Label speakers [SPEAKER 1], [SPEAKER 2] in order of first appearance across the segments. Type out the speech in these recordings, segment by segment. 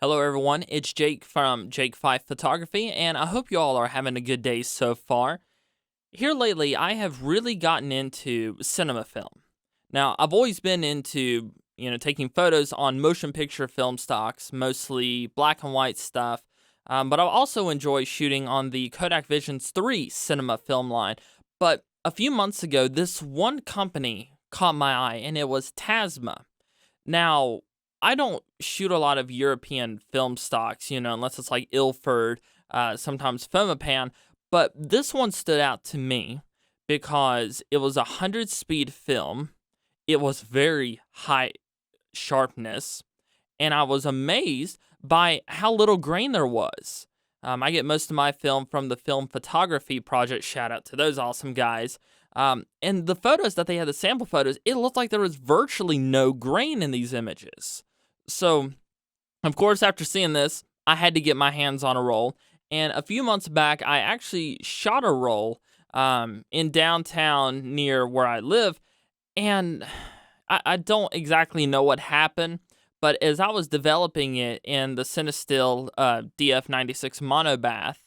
[SPEAKER 1] Hello, everyone. It's Jake from Fife Photography, and I hope you all are having a good day so far. Here lately, I have really gotten into cinema film. Now, I've always been into, taking photos on motion picture film stocks, mostly black and white stuff, but I also enjoy shooting on the Kodak Visions 3 cinema film line. But a few months ago, this one company caught my eye, and it was Tasma. Now, I don't shoot a lot of European film stocks, unless it's like Ilford, sometimes Fomapan, but this one stood out to me because it was 100 speed film. It was very high sharpness, and I was amazed by how little grain there was. I get most of my film from the Film Photography Project. Shout out to those awesome guys. And the photos that they had, the sample photos, it looked like there was virtually no grain in these images. So, of course, after seeing this, I had to get my hands on a roll. And a few months back, I actually shot a roll in downtown near where I live. And I don't exactly know what happened, but as I was developing it in the Cinestill DF96 monobath,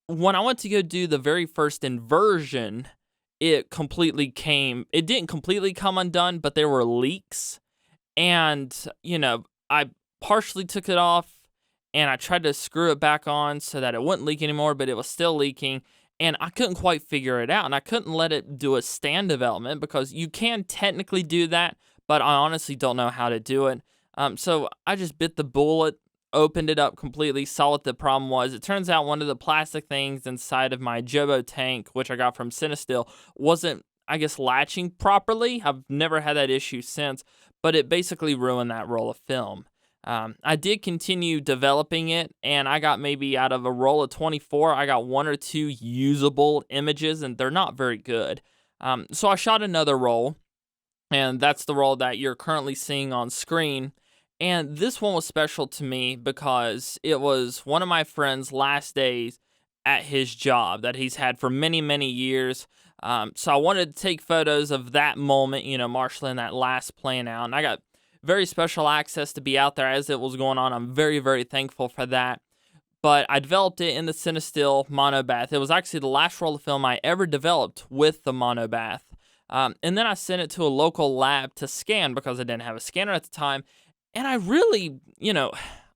[SPEAKER 1] when I went to go do the very first inversion, it didn't completely come undone, but there were leaks. And, I partially took it off and I tried to screw it back on so that it wouldn't leak anymore, but it was still leaking. And I couldn't quite figure it out. And I couldn't let it do a stand development because you can technically do that, but I honestly don't know how to do it. So I just bit the bullet, opened it up completely, saw what the problem was. It turns out one of the plastic things inside of my Jobo tank, which I got from Cinestill, wasn't, latching properly. I've never had that issue since, but it basically ruined that roll of film. I did continue developing it, and I got maybe out of a roll of 24, I got one or two usable images, and they're not very good. So I shot another roll, and that's the roll that you're currently seeing on screen. And this one was special to me because it was one of my friend's last days at his job that he's had for many, many years. So I wanted to take photos of that moment, marshaling that last plane out. And I got very special access to be out there as it was going on. I'm very, very thankful for that. But I developed it in the Cinestill monobath. It was actually the last roll of film I ever developed with the monobath. And then I sent it to a local lab to scan because I didn't have a scanner at the time. And I really,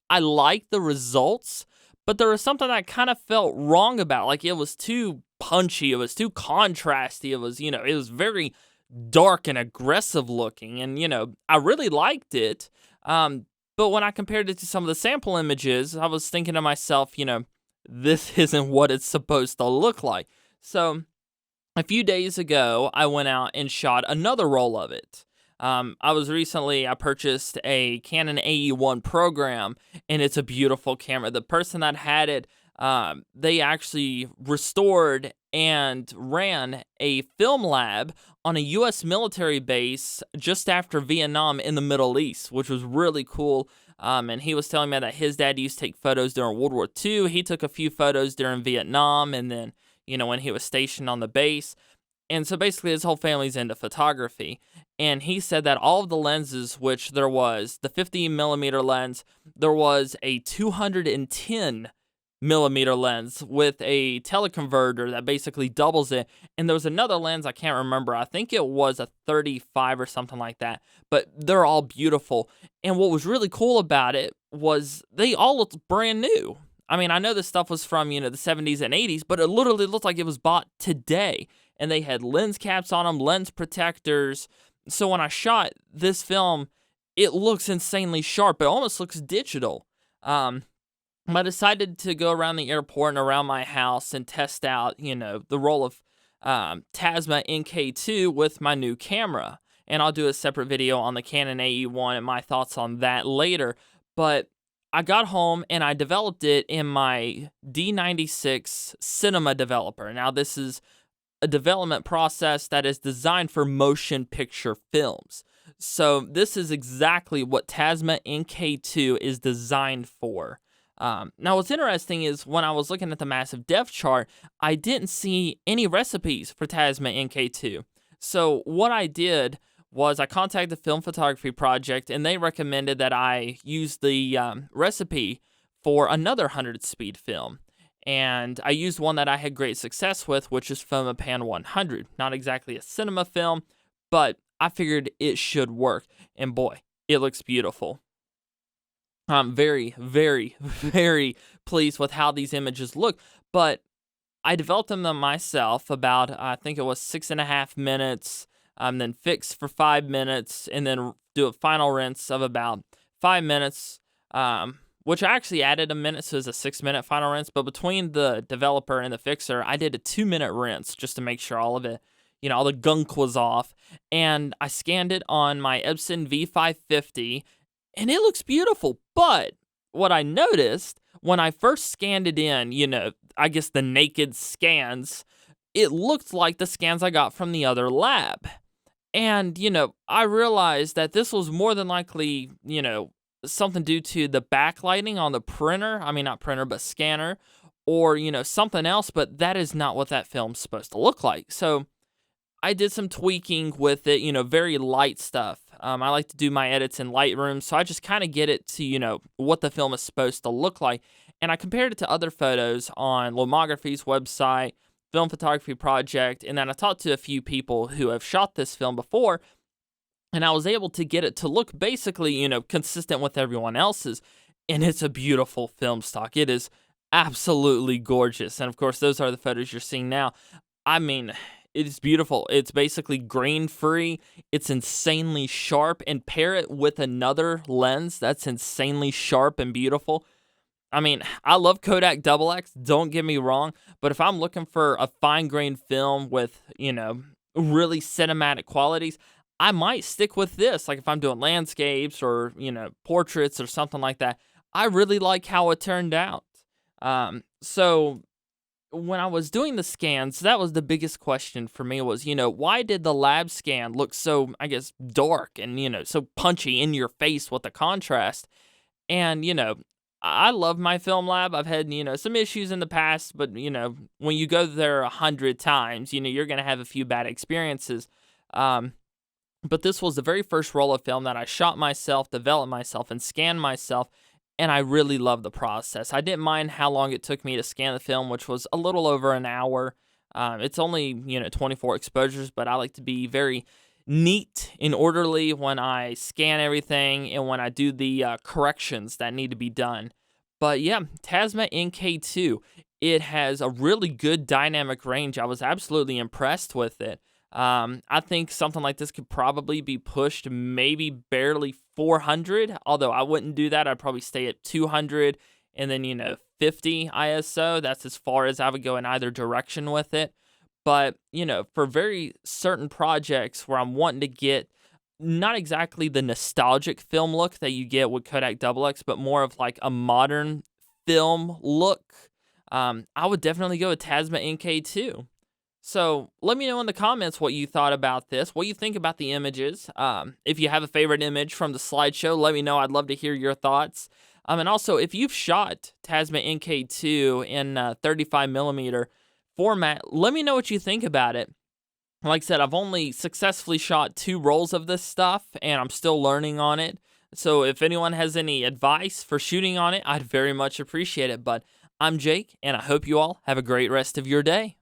[SPEAKER 1] I liked the results, but there was something that I kind of felt wrong about. Like, it was too punchy. It was too contrasty. It was very dark and aggressive looking. And, I really liked it. But when I compared it to some of the sample images, I was thinking to myself, this isn't what it's supposed to look like. So a few days ago, I went out and shot another roll of it. I purchased a Canon AE1 program, and it's a beautiful camera. The person that had it, they actually restored and ran a film lab on a U.S. military base just after Vietnam in the Middle East, which was really cool. And he was telling me that his dad used to take photos during World War II. He took a few photos during Vietnam, and then, when he was stationed on the base. And so basically his whole family's into photography. And he said that all of the lenses, which there was the 50 millimeter lens, there was a 210 millimeter lens with a teleconverter that basically doubles it. And there was another lens, I can't remember. I think it was a 35 or something like that. But they're all beautiful. And what was really cool about it was they all looked brand new. I mean, I know this stuff was from, the 70s and 80s, but it literally looked like it was bought today. And they had lens caps on them, lens protectors. So when I shot this film, it looks insanely sharp. It almost looks digital. I decided to go around the airport and around my house and test out, the roll of Tasma NK-2 with my new camera. And I'll do a separate video on the Canon AE1 and my thoughts on that later. But I got home and I developed it in my D96 Cinema Developer. Now, this is a development process that is designed for motion picture films. So this is exactly what Tasma NK-2 is designed for. Now, what's interesting is when I was looking at the massive depth chart, I didn't see any recipes for Tasma NK-2. So what I did was I contacted the film photography project, and they recommended that I use the recipe for another 100 speed film. And I used one that I had great success with, which is Fomapan 100. Not exactly a cinema film, but I figured it should work. And boy, it looks beautiful. I'm very, very, very pleased with how these images look. But I developed them myself about, I think it was 6.5 minutes, then fix for 5 minutes, and then do a final rinse of about 5 minutes, which I actually added a minute, so it's a 6-minute final rinse. But between the developer and the fixer, I did a 2-minute rinse just to make sure all of it, all the gunk was off. And I scanned it on my Epson V550, and it looks beautiful. But what I noticed when I first scanned it in, I guess the naked scans, it looked like the scans I got from the other lab. And, I realized that this was more than likely, something due to the backlighting on the printer. I mean, not printer, but scanner, or, something else, but that is not what that film's supposed to look like. So I did some tweaking with it, very light stuff. I like to do my edits in Lightroom, so I just kind of get it to, what the film is supposed to look like. And I compared it to other photos on Lomography's website, Film Photography Project, and then I talked to a few people who have shot this film before, and I was able to get it to look basically, consistent with everyone else's, and it's a beautiful film stock. It is absolutely gorgeous, and of course, those are the photos you're seeing now. I mean, it is beautiful. It's basically grain-free. It's insanely sharp, and pair it with another lens that's insanely sharp and beautiful. I mean, I love Kodak XX, don't get me wrong, but if I'm looking for a fine-grained film with, really cinematic qualities, I might stick with this. Like if I'm doing landscapes or, portraits or something like that, I really like how it turned out. So when I was doing the scans, that was the biggest question for me was, why did the lab scan look so, I guess, dark and, so punchy in your face with the contrast? And, I love my film lab. I've had, some issues in the past, but, when you go there 100 times, you're going to have a few bad experiences. But this was the very first roll of film that I shot myself, developed myself, and scanned myself, and I really loved the process. I didn't mind how long it took me to scan the film, which was a little over an hour. It's only, 24 exposures, but I like to be very neat and orderly when I scan everything and when I do the corrections that need to be done. But yeah, Tasma NK-2, it has a really good dynamic range. I was absolutely impressed with it. I think something like this could probably be pushed maybe barely 400, although I wouldn't do that. I'd probably stay at 200 and then, 50 ISO. That's as far as I would go in either direction with it. But, for very certain projects where I'm wanting to get not exactly the nostalgic film look that you get with Kodak XX, but more of like a modern film look, I would definitely go with Tasma NK-2. So let me know in the comments what you thought about this, what you think about the images. If you have a favorite image from the slideshow, let me know. I'd love to hear your thoughts. And also, if you've shot Tasma NK-2 in 35mm format, let me know what you think about it. Like I said, I've only successfully shot 2 rolls of this stuff, and I'm still learning on it. So if anyone has any advice for shooting on it, I'd very much appreciate it. But I'm Jake, and I hope you all have a great rest of your day.